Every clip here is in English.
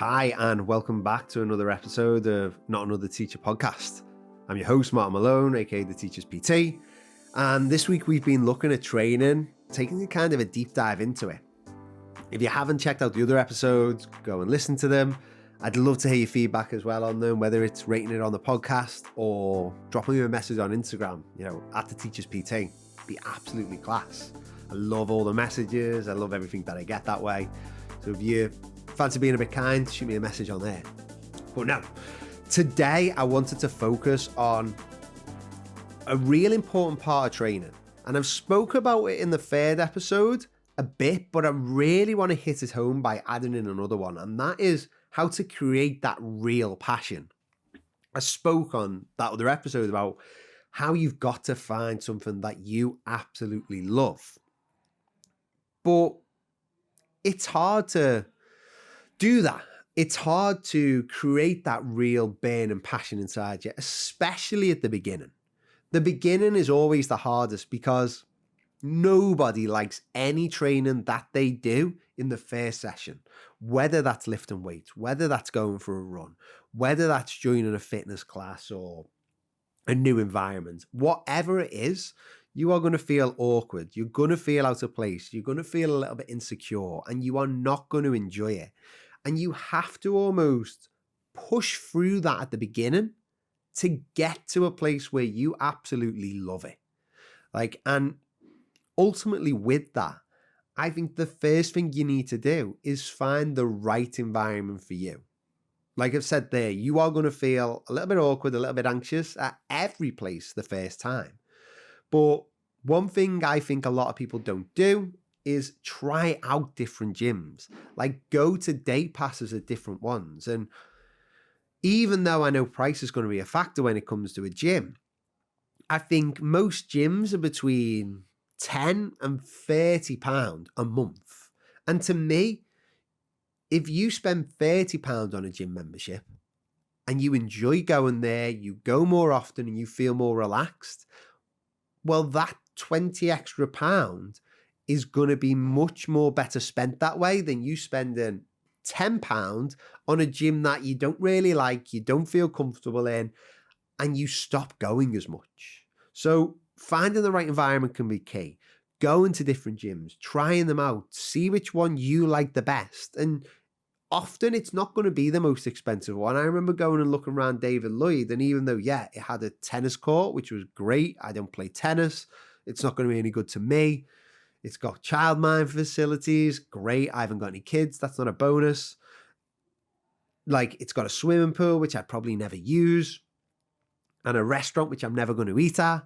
Hi, and welcome back to another episode of Not Another Teacher podcast. I'm your host, Martin Malone, aka The Teacher's PT. And this week we've been looking at training, taking a kind of a deep dive into it. If you haven't checked out the other episodes, go and listen to them. I'd love to hear your feedback as well on them, whether it's rating it on the podcast or dropping me a message on Instagram, at The Teacher's PT. Be absolutely class. I love all the messages. I love everything that I get that way. So if you fancy being a bit kind, shoot me a message on there. But no, today I wanted to focus on a real important part of training. And I've spoke about it in the third episode a bit, but I really want to hit it home by adding in another one. And that is how to create that real passion. I spoke on that other episode about how you've got to find something that you absolutely love. But it's hard to do that. It's hard to create that real burning passion inside you, especially at the beginning. The beginning is always the hardest because nobody likes any training that they do in the first session, whether that's lifting weights, whether that's going for a run, whether that's joining a fitness class or a new environment, whatever it is. You are going to feel awkward. You're going to feel out of place. You're going to feel a little bit insecure and you are not going to enjoy it. And you have to almost push through that at the beginning to get to a place where you absolutely love it. And ultimately with that, I think the first thing you need to do is find the right environment for you. Like I've said there, you are going to feel a little bit awkward, a little bit anxious at every place the first time. But one thing I think a lot of people don't do is try out different gyms, like go to day passes at different ones. And even though I know price is going to be a factor when it comes to a gym, I think most gyms are between £10 and £30 a month. And to me, if you spend £30 on a gym membership and you enjoy going there, you go more often and you feel more relaxed, well, that 20 extra pound is going to be much more better spent that way than you spending £10 on a gym that you don't really like, you don't feel comfortable in, and you stop going as much. So finding the right environment can be key. Going to different gyms, trying them out, see which one you like the best. And often it's not going to be the most expensive one. I remember going and looking around David Lloyd, and even though, it had a tennis court, which was great. I don't play tennis. It's not going to be any good to me. It's got childmind facilities. Great. I haven't got any kids. That's not a bonus. It's got a swimming pool, which I'd probably never use, and a restaurant, which I'm never going to eat at.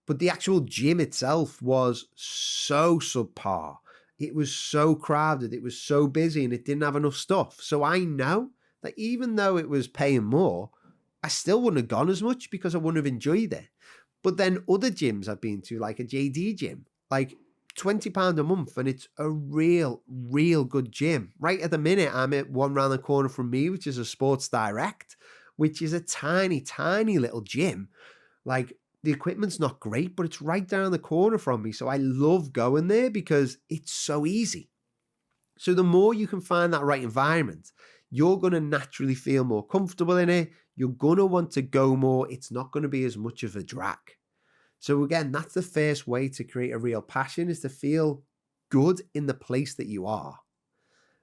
But the actual gym itself was so subpar. It was so crowded, it was so busy, and it didn't have enough stuff. So I know that even though it was paying more, I still wouldn't have gone as much because I wouldn't have enjoyed it. But then other gyms I've been to, like a JD gym, £20 a month, and it's a real good gym. Right at the minute, I'm at one round the corner from me, which is a Sports Direct, which is a tiny little gym. The equipment's not great, but it's right down the corner from me. So I love going there because it's so easy. So the more you can find that right environment, you're going to naturally feel more comfortable in it. You're going to want to go more. It's not going to be as much of a drag. So again, that's the first way to create a real passion, is to feel good in the place that you are.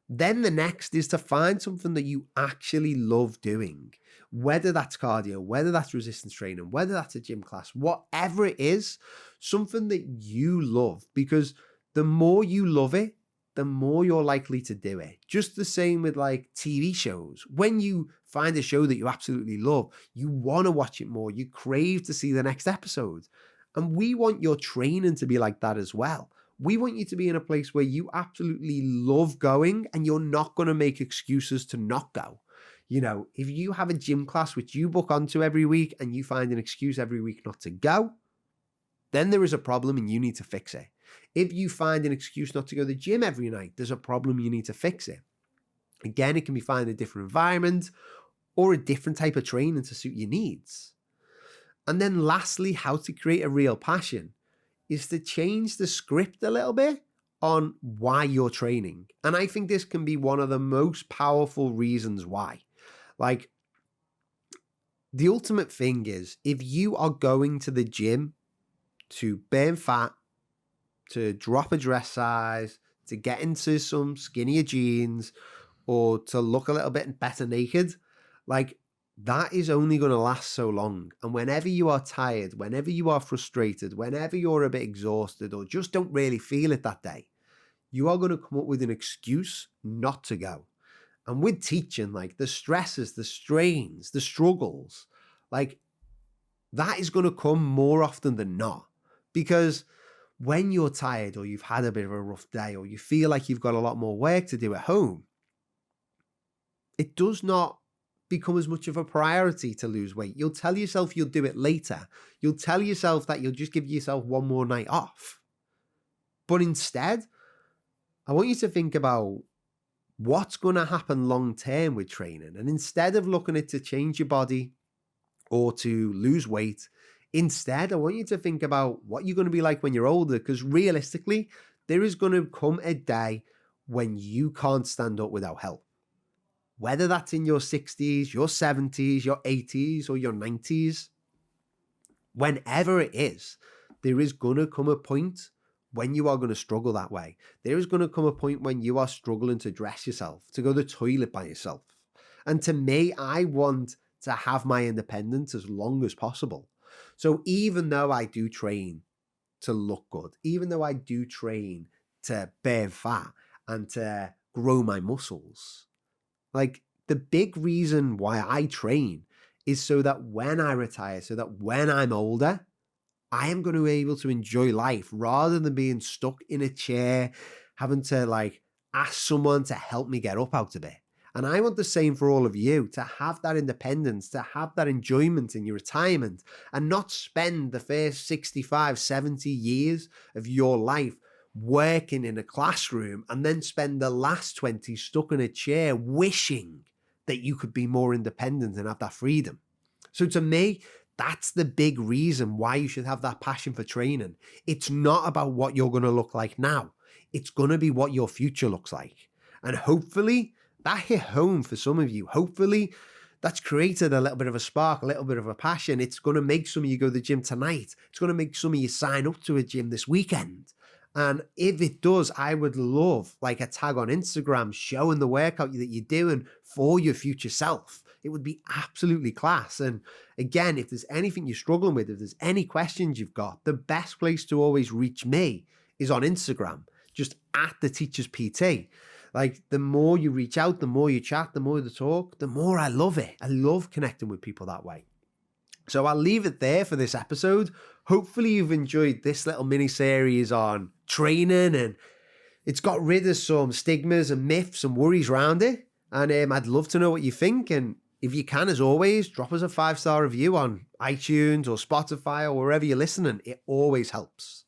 Then the next is to find something that you actually love doing, whether that's cardio, whether that's resistance training, whether that's a gym class, whatever it is, something that you love, because the more you love it, the more you're likely to do it. Just the same with TV shows. When you find a show that you absolutely love, you want to watch it more. You crave to see the next episode. And we want your training to be like that as well. We want you to be in a place where you absolutely love going and you're not going to make excuses to not go. If you have a gym class which you book onto every week and you find an excuse every week not to go, then there is a problem and you need to fix it. If you find an excuse not to go to the gym every night, there's a problem, you need to fix it. Again, it can be finding a different environment or a different type of training to suit your needs. And then lastly, how to create a real passion is to change the script a little bit on why you're training. And I think this can be one of the most powerful reasons why. Like, the ultimate thing is, if you are going to the gym to burn fat, to drop a dress size, to get into some skinnier jeans, or to look a little bit better naked, like, that is only going to last so long. And whenever you are tired, whenever you are frustrated, whenever you're a bit exhausted or just don't really feel it that day, you are going to come up with an excuse not to go. And with teaching, like, the stresses, the strains, the struggles, like, that is going to come more often than not. Because when you're tired, or you've had a bit of a rough day, or you feel like you've got a lot more work to do at home, it does not become as much of a priority to lose weight. You'll tell yourself you'll do it later. You'll tell yourself that you'll just give yourself one more night off. But instead, I want you to think about what's going to happen long term with training. And instead of looking at to change your body or to lose weight, instead, I want you to think about what you're going to be like when you're older. Because realistically, there is going to come a day when you can't stand up without help. Whether that's in your 60s, your 70s, your 80s, or your 90s, whenever it is, there is going to come a point when you are going to struggle that way. There is going to come a point when you are struggling to dress yourself, to go to the toilet by yourself. And to me, I want to have my independence as long as possible. So even though I do train to look good, even though I do train to burn fat and to grow my muscles, like, the big reason why I train is so that when I retire, so that when I'm older, I am going to be able to enjoy life rather than being stuck in a chair, having to like ask someone to help me get up out of it. And I want the same for all of you, to have that independence, to have that enjoyment in your retirement, and not spend the first 65, 70 years of your life working in a classroom and then spend the last 20 stuck in a chair wishing that you could be more independent and have that freedom. So to me, that's the big reason why you should have that passion for training. It's not about what you're going to look like now. It's going to be what your future looks like. And hopefully that hit home for some of you. Hopefully that's created a little bit of a spark, a little bit of a passion. It's going to make some of you go to the gym tonight. It's going to make some of you sign up to a gym this weekend. And if it does, I would love like a tag on Instagram showing the workout that you're doing for your future self. It would be absolutely class. And again, if there's anything you're struggling with, if there's any questions you've got, the best place to always reach me is on Instagram, just at the Teachers PT. Like, the more you reach out, the more you chat, the more you talk, the more I love it. I love connecting with people that way. So I'll leave it there for this episode. Hopefully you've enjoyed this little mini series on training, and it's got rid of some stigmas and myths and worries around it. And I'd love to know what you think. And if you can, as always, drop us a 5-star review on iTunes or Spotify or wherever you're listening. It always helps.